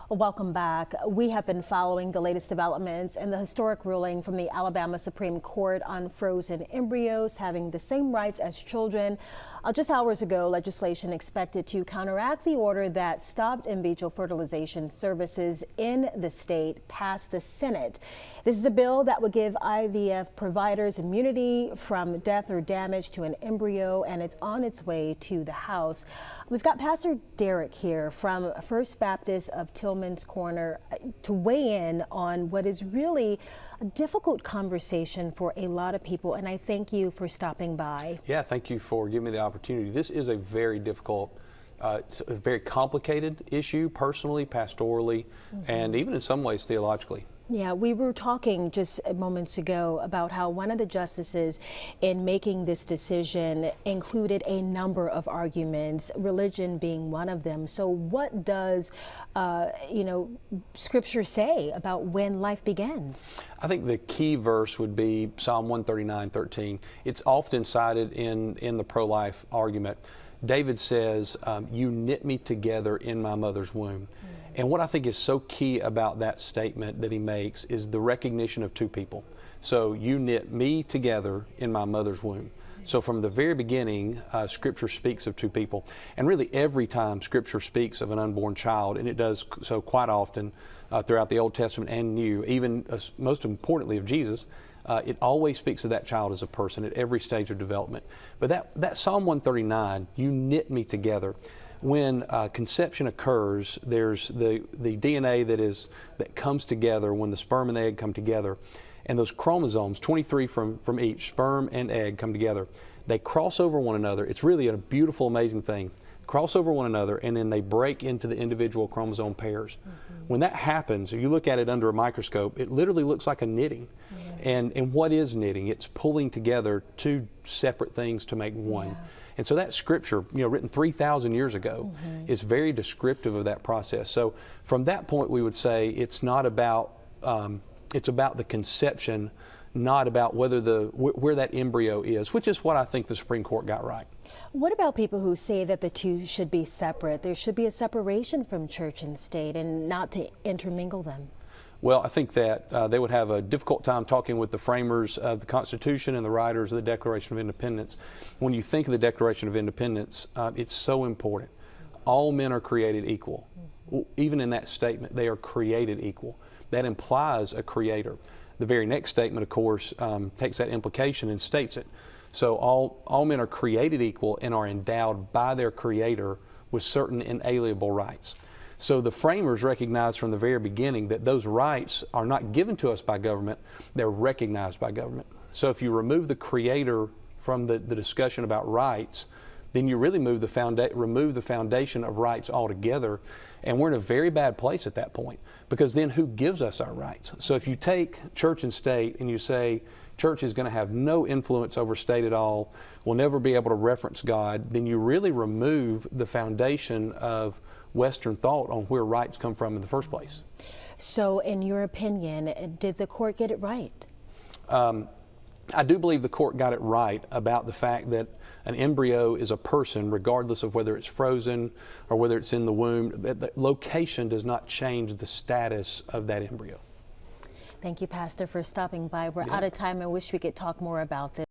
Welcome back. We have been following the latest developments in the historic ruling from the Alabama Supreme Court on frozen embryos having the same rights as children. Just hours ago, legislation expected to counteract the order that stopped in vitro fertilization services in the state passed the Senate. This is a bill that would give IVF providers immunity from death or damage to an embryo, and it's on its way to the House. We've got Pastor Derek here from First Baptist of Tillman's Corner to weigh in on what is really a difficult conversation for a lot of people, and I thank you for stopping by. Yeah, thank you for giving me the opportunity. This is a very difficult, it's a very complicated issue, personally, pastorally, and even in some ways theologically. Yeah, we were talking just moments ago about how one of the justices in making this decision included a number of arguments, religion being one of them. So what does, Scripture say about when life begins? I think the key verse would be Psalm 139:13. It's often cited in the pro-life argument. David says, you knit me together in my mother's womb. And what I think is so key about that statement that he makes is the recognition of two people. So you knit me together in my mother's womb. So from the very beginning, Scripture speaks of two people. And really every time Scripture speaks of an unborn child, and it does so quite often throughout the Old Testament and New, even most importantly of Jesus, it always speaks of that child as a person at every stage of development. But that Psalm 139, you knit me together. When conception occurs, there's the DNA that comes together when the sperm and the egg come together, and those chromosomes, 23 from each, sperm and egg, come together. They cross over one another. It's really a beautiful, amazing thing. Cross over one another, and then they break into the individual chromosome pairs. When that happens, if you look at it under a microscope, it literally looks like a knitting. And what is knitting? It's pulling together two separate things to make one. And so that Scripture, written 3,000 years ago, is very descriptive of that process. So from that point, we would say it's not about, it's about the conception, not about where that embryo is, which is what I think the Supreme Court got right. What about people who say that the two should be separate? There should be a separation from church and state and not to intermingle them. Well, I think that they would have a difficult time talking with the framers of the Constitution and the writers of the Declaration of Independence. When you think of the Declaration of Independence, it's so important. All men are created equal. Even in that statement, they are created equal. That implies a creator. The very next statement, of course, takes that implication and states it. So all men are created equal and are endowed by their creator with certain inalienable rights. So the framers recognized from the very beginning that those rights are not given to us by government, they're recognized by government. So if you remove the creator from the discussion about rights, then you really remove the foundation of rights altogether, and we're in a very bad place at that point, because then who gives us our rights? So if you take church and state and you say church is going to have no influence over state at all, will never be able to reference God, then you really remove the foundation of Western thought on where rights come from in the first place. So in your opinion, did the court get it right? I do believe the court got it right about the fact that an embryo is a person, regardless of whether it's frozen or whether it's in the womb. The location does not change the status of that embryo. Thank you, Pastor, for stopping by. We're out of time. I wish we could talk more about this.